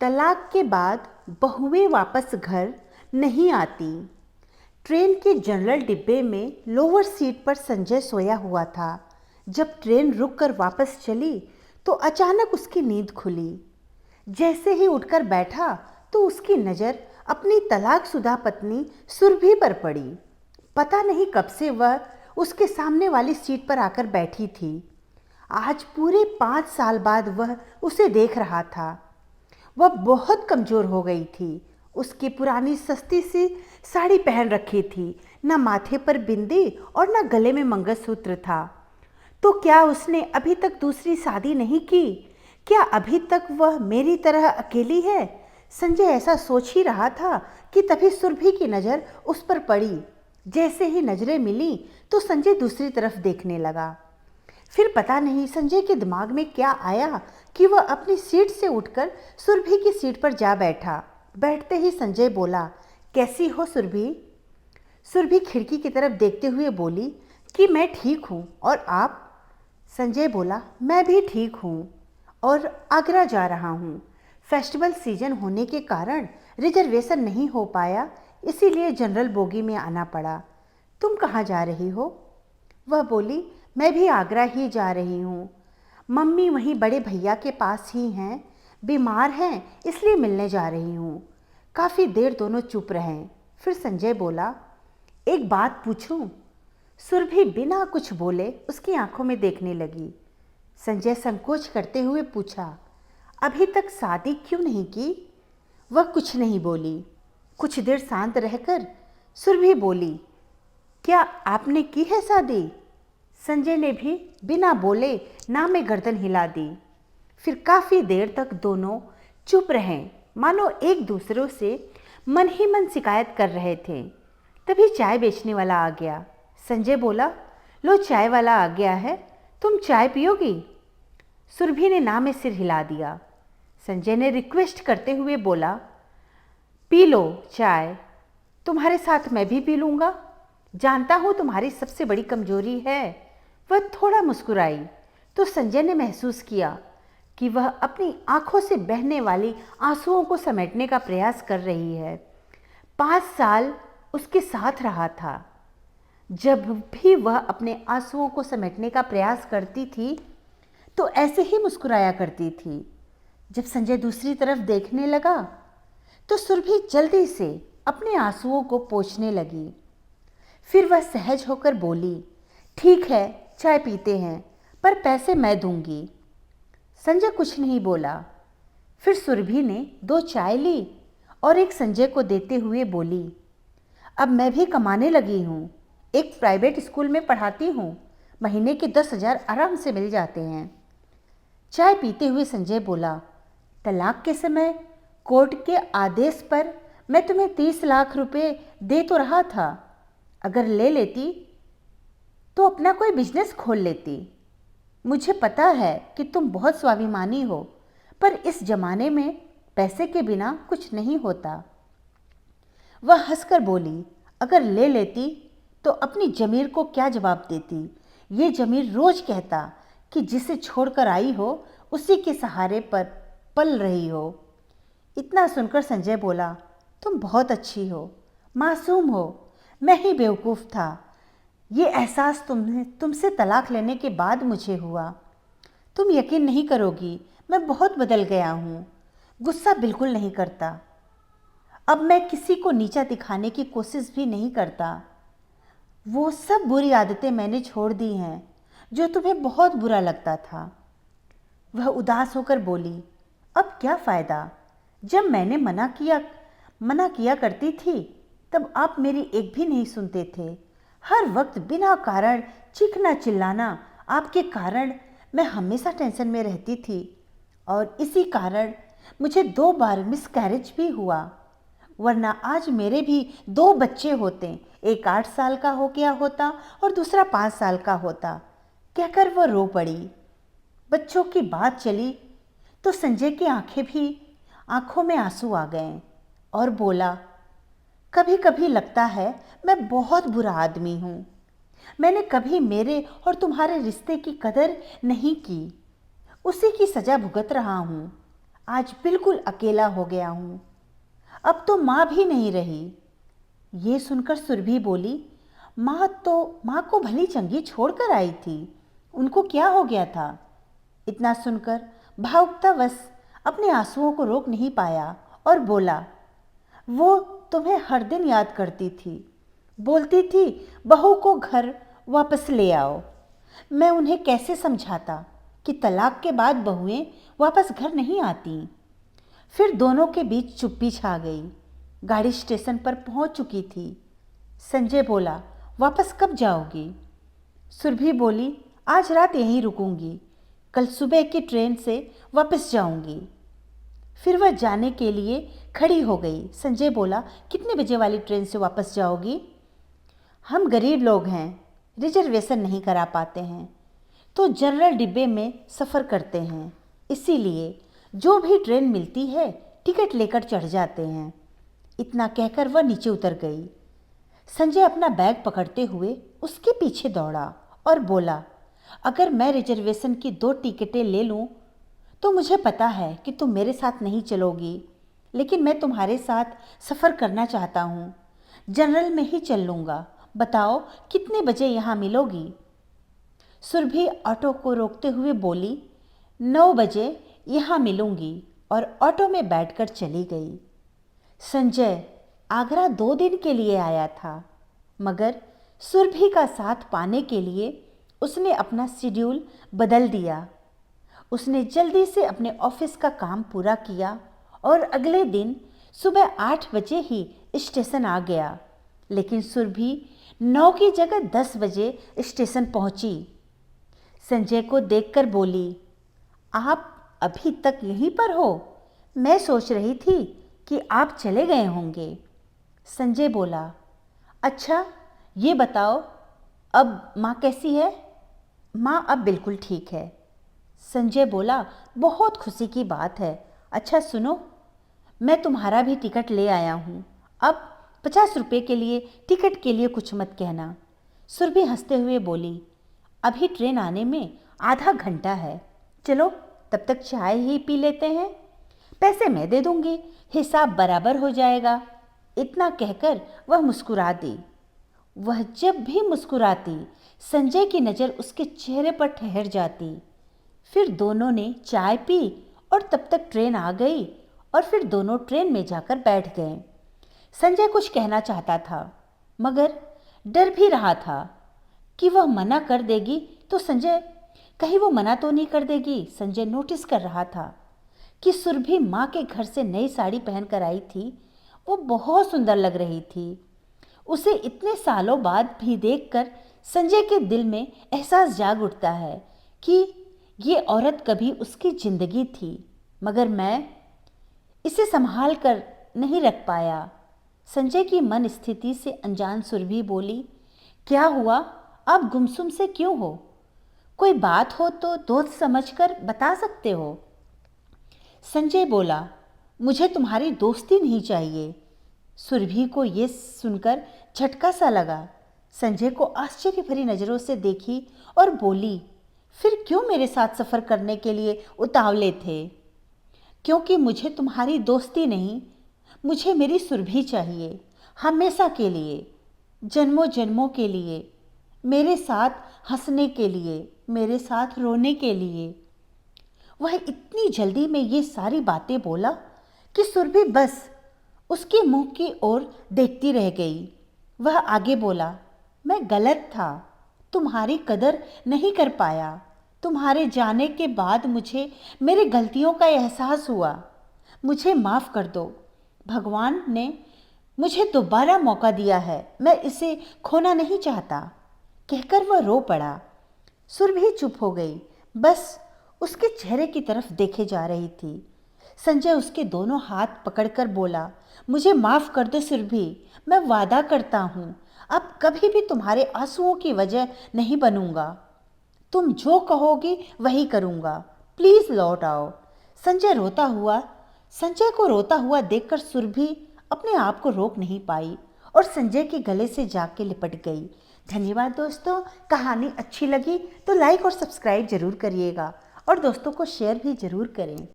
तलाक के बाद बहुएं वापस घर नहीं आती। ट्रेन के जनरल डिब्बे में लोअर सीट पर संजय सोया हुआ था। जब ट्रेन रुककर वापस चली तो अचानक उसकी नींद खुली। जैसे ही उठकर बैठा तो उसकी नज़र अपनी तलाकशुदा पत्नी सुरभि पर पड़ी। पता नहीं कब से वह उसके सामने वाली सीट पर आकर बैठी थी। आज पूरे 5 साल बाद वह उसे देख रहा था। वह बहुत कमज़ोर हो गई थी। उसकी पुरानी सस्ती सी साड़ी पहन रखी थी, न माथे पर बिंदी और न गले में मंगलसूत्र था। तो क्या उसने अभी तक दूसरी शादी नहीं की? क्या अभी तक वह मेरी तरह अकेली है? संजय ऐसा सोच ही रहा था कि तभी सुरभि की नज़र उस पर पड़ी। जैसे ही नज़रें मिली तो संजय दूसरी तरफ देखने लगा। फिर पता नहीं संजय के दिमाग में क्या आया कि वह अपनी सीट से उठकर सुरभि की सीट पर जा बैठा। बैठते ही संजय बोला, कैसी हो सुरभि? सुरभि खिड़की की तरफ देखते हुए बोली कि मैं ठीक हूँ, और आप? संजय बोला, मैं भी ठीक हूँ और आगरा जा रहा हूँ। फेस्टिवल सीजन होने के कारण रिजर्वेशन नहीं हो पाया, इसीलिए जनरल बोगी में आना पड़ा। तुम कहाँ जा रही हो? वह बोली, मैं भी आगरा ही जा रही हूँ। मम्मी वहीं बड़े भैया के पास ही हैं, बीमार हैं, इसलिए मिलने जा रही हूँ। काफ़ी देर दोनों चुप रहे। फिर संजय बोला, एक बात पूछूं? सुरभि बिना कुछ बोले उसकी आंखों में देखने लगी। संजय संकोच करते हुए पूछा, अभी तक शादी क्यों नहीं की? वह कुछ नहीं बोली। कुछ देर शांत रहकर सुरभि बोली, क्या आपने की है शादी? संजय ने भी बिना बोले ना में गर्दन हिला दी। फिर काफ़ी देर तक दोनों चुप रहे, मानो एक दूसरे से मन ही मन शिकायत कर रहे थे। तभी चाय बेचने वाला आ गया। संजय बोला, लो चाय वाला आ गया है, तुम चाय पियोगी? सुरभि ने ना में सिर हिला दिया। संजय ने रिक्वेस्ट करते हुए बोला, पी लो चाय, तुम्हारे साथ मैं भी पी लूँगा। जानता हूँ तुम्हारी सबसे बड़ी कमजोरी है। वह थोड़ा मुस्कुराई तो संजय ने महसूस किया कि वह अपनी आंखों से बहने वाली आंसुओं को समेटने का प्रयास कर रही है। 5 साल उसके साथ रहा था। जब भी वह अपने आंसुओं को समेटने का प्रयास करती थी तो ऐसे ही मुस्कुराया करती थी। जब संजय दूसरी तरफ देखने लगा तो सुरभि जल्दी से अपने आंसुओं को पोंछने लगी। फिर वह सहज होकर बोली, ठीक है, चाय पीते हैं, पर पैसे मैं दूंगी। संजय कुछ नहीं बोला। फिर सुरभि ने 2 चाय ली और एक संजय को देते हुए बोली, अब मैं भी कमाने लगी हूँ, एक प्राइवेट स्कूल में पढ़ाती हूँ, महीने के 10,000 आराम से मिल जाते हैं। चाय पीते हुए संजय बोला, तलाक के समय कोर्ट के आदेश पर मैं तुम्हें 30 लाख रुपए दे तो रहा था, अगर ले लेती तो अपना कोई बिजनेस खोल लेती। मुझे पता है कि तुम बहुत स्वाभिमानी हो, पर इस जमाने में पैसे के बिना कुछ नहीं होता। वह हंसकर बोली, अगर ले लेती तो अपनी जमीर को क्या जवाब देती? ये जमीर रोज कहता कि जिसे छोड़कर आई हो उसी के सहारे पर पल रही हो। इतना सुनकर संजय बोला, तुम बहुत अच्छी हो, मासूम हो, मैं ही बेवकूफ़ था। ये एहसास तुमसे तलाक लेने के बाद मुझे हुआ। तुम यकीन नहीं करोगी, मैं बहुत बदल गया हूँ। गुस्सा बिल्कुल नहीं करता। अब मैं किसी को नीचा दिखाने की कोशिश भी नहीं करता। वो सब बुरी आदतें मैंने छोड़ दी हैं जो तुम्हें बहुत बुरा लगता था। वह उदास होकर बोली, अब क्या फ़ायदा? जब मैंने मना किया करती थी तब आप मेरी एक भी नहीं सुनते थे। हर वक्त बिना कारण चीखना चिल्लाना, आपके कारण मैं हमेशा टेंशन में रहती थी और इसी कारण मुझे 2 बार मिसकैरेज भी हुआ, वरना आज मेरे भी 2 बच्चे होते, एक 8 साल का हो गया होता और दूसरा 5 साल का होता। कहकर वह रो पड़ी। बच्चों की बात चली तो संजय की आंखों में आंसू आ गए और बोला, कभी कभी लगता है मैं बहुत बुरा आदमी हूँ। मैंने कभी मेरे और तुम्हारे रिश्ते की कदर नहीं की, उसी की सज़ा भुगत रहा हूँ। आज बिल्कुल अकेला हो गया हूँ। अब तो माँ भी नहीं रही। ये सुनकर सुरभि बोली, माँ को भली चंगी छोड़कर आई थी, उनको क्या हो गया था? इतना सुनकर भावुकतावश अपने आंसुओं को रोक नहीं पाया और बोला, वो तुम्हें हर दिन याद करती थी, बोलती थी बहू को घर वापस ले आओ। मैं उन्हें कैसे समझाता कि तलाक के बाद बहुएं वापस घर नहीं आती। फिर दोनों के बीच चुप्पी छा गई। गाड़ी स्टेशन पर पहुंच चुकी थी। संजय बोला, वापस कब जाओगी? सुरभि बोली, आज रात यहीं रुकूंगी, कल सुबह की ट्रेन से वापस जाऊंगी। फिर वह जाने के लिए खड़ी हो गई। संजय बोला, कितने बजे वाली ट्रेन से वापस जाओगी? हम गरीब लोग हैं, रिजर्वेशन नहीं करा पाते हैं, तो जनरल डिब्बे में सफ़र करते हैं, इसीलिए जो भी ट्रेन मिलती है टिकट लेकर चढ़ जाते हैं। इतना कहकर वह नीचे उतर गई। संजय अपना बैग पकड़ते हुए उसके पीछे दौड़ा और बोला, अगर मैं रिजर्वेशन की 2 टिकटें ले लूं तो मुझे पता है कि तुम मेरे साथ नहीं चलोगी, लेकिन मैं तुम्हारे साथ सफ़र करना चाहता हूँ। जनरल में ही चल लूँगा। बताओ कितने बजे यहाँ मिलोगी? सुरभि ऑटो को रोकते हुए बोली, 9 बजे यहाँ मिलूँगी, और ऑटो में बैठकर चली गई। संजय आगरा 2 दिन के लिए आया था, मगर सुरभि का साथ पाने के लिए उसने अपना शेड्यूल बदल दिया। उसने जल्दी से अपने ऑफिस का काम पूरा किया और अगले दिन सुबह 8 बजे ही स्टेशन आ गया। लेकिन सुरभि 9 की जगह 10 बजे स्टेशन पहुंची। संजय को देखकर बोली, आप अभी तक यहीं पर हो? मैं सोच रही थी कि आप चले गए होंगे। संजय बोला, अच्छा ये बताओ अब माँ कैसी है? माँ अब बिल्कुल ठीक है। संजय बोला, बहुत खुशी की बात है। अच्छा सुनो, मैं तुम्हारा भी टिकट ले आया हूँ। अब 50 रुपये के लिए टिकट के लिए कुछ मत कहना। सुरभि हंसते हुए बोली, अभी ट्रेन आने में आधा घंटा है, चलो तब तक चाय ही पी लेते हैं। पैसे मैं दे दूंगी, हिसाब बराबर हो जाएगा। इतना कहकर वह मुस्कुरा दी। वह जब भी मुस्कुराती संजय की नज़र उसके चेहरे पर ठहर जाती। फिर दोनों ने चाय पी और तब तक ट्रेन आ गई और फिर दोनों ट्रेन में जाकर बैठ गए। संजय कुछ कहना चाहता था, मगर डर भी रहा था कि वह मना कर देगी तो कहीं वो मना तो नहीं कर देगी। संजय नोटिस कर रहा था कि सुरभि माँ के घर से नई साड़ी पहनकर आई थी। वो बहुत सुंदर लग रही थी। उसे इतने सालों बाद भी देखकर संजय के दिल में एहसास जाग उठता है कि ये औरत कभी उसकी जिंदगी थी, मगर मैं इसे संभाल कर नहीं रख पाया। संजय की मन स्थिति से अनजान सुरभि बोली, क्या हुआ? आप गुमसुम से क्यों हो? कोई बात हो तो दोस्त समझकर बता सकते हो। संजय बोला, मुझे तुम्हारी दोस्ती नहीं चाहिए। सुरभि को ये सुनकर झटका सा लगा। संजय को आश्चर्य भरी नज़रों से देखी और बोली, फिर क्यों मेरे साथ सफ़र करने के लिए उतावले थे? क्योंकि मुझे तुम्हारी दोस्ती नहीं, मुझे मेरी सुरभि चाहिए, हमेशा के लिए, जन्मों जन्मों के लिए, मेरे साथ हंसने के लिए, मेरे साथ रोने के लिए। वह इतनी जल्दी में ये सारी बातें बोला कि सुरभि बस उसके मुंह की ओर देखती रह गई। वह आगे बोला, मैं गलत था, तुम्हारी कदर नहीं कर पाया। तुम्हारे जाने के बाद मुझे मेरी गलतियों का एहसास हुआ। मुझे माफ़ कर दो। भगवान ने मुझे दोबारा मौका दिया है, मैं इसे खोना नहीं चाहता। कहकर वह रो पड़ा। सुरभि चुप हो गई, बस उसके चेहरे की तरफ देखे जा रही थी। संजय उसके दोनों हाथ पकड़कर बोला, मुझे माफ़ कर दो सुरभि, मैं वादा करता हूँ अब कभी भी तुम्हारे आंसुओं की वजह नहीं बनूंगा। तुम जो कहोगी वही करूँगा, प्लीज़ लौट आओ। संजय को रोता हुआ देखकर सुरभि अपने आप को रोक नहीं पाई और संजय के गले से जाके लिपट गई। धन्यवाद दोस्तों। कहानी अच्छी लगी तो लाइक और सब्सक्राइब ज़रूर करिएगा और दोस्तों को शेयर भी ज़रूर करें।